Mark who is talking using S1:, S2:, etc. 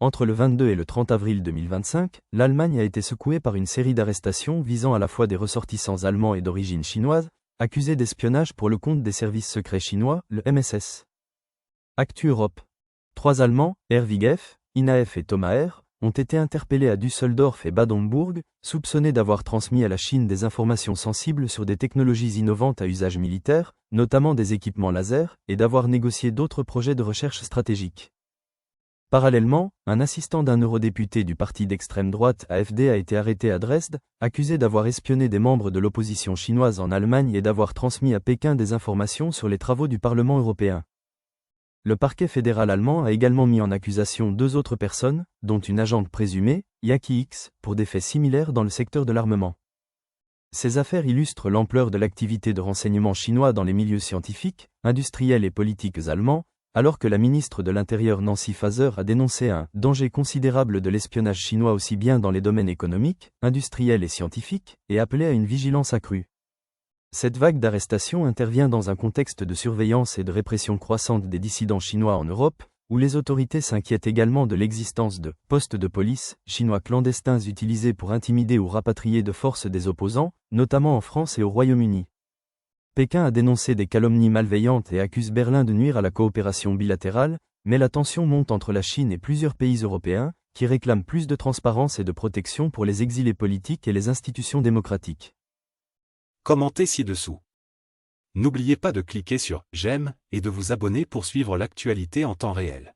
S1: Entre le 22 et le 30 avril 2025, l'Allemagne a été secouée par une série d'arrestations visant à la fois des ressortissants allemands et d'origine chinoise, accusés d'espionnage pour le compte des services secrets chinois, le MSS. Actu Europe. 3 Allemands, Herwig F., Ina F. et Thomas R., ont été interpellés à Düsseldorf et Bad Homburg, soupçonnés d'avoir transmis à la Chine des informations sensibles sur des technologies innovantes à usage militaire, notamment des équipements laser, et d'avoir négocié d'autres projets de recherche stratégique. Parallèlement, un assistant d'un eurodéputé du parti d'extrême droite AfD a été arrêté à Dresde, accusé d'avoir espionné des membres de l'opposition chinoise en Allemagne et d'avoir transmis à Pékin des informations sur les travaux du Parlement européen. Le parquet fédéral allemand a également mis en accusation 2 autres personnes, dont une agente présumée, Yaki X, pour des faits similaires dans le secteur de l'armement. Ces affaires illustrent l'ampleur de l'activité de renseignement chinois dans les milieux scientifiques, industriels et politiques allemands, alors que la ministre de l'Intérieur Nancy Faeser a dénoncé un « danger considérable de l'espionnage chinois aussi bien dans les domaines économiques, industriels et scientifiques » et appelé à une vigilance accrue. Cette vague d'arrestations intervient dans un contexte de surveillance et de répression croissante des dissidents chinois en Europe, où les autorités s'inquiètent également de l'existence de « postes de police » chinois clandestins utilisés pour intimider ou rapatrier de force des opposants, notamment en France et au Royaume-Uni. Pékin a dénoncé des calomnies malveillantes et accuse Berlin de nuire à la coopération bilatérale, mais la tension monte entre la Chine et plusieurs pays européens, qui réclament plus de transparence et de protection pour les exilés politiques et les institutions démocratiques.
S2: Commentez ci-dessous. N'oubliez pas de cliquer sur « J'aime » et de vous abonner pour suivre l'actualité en temps réel.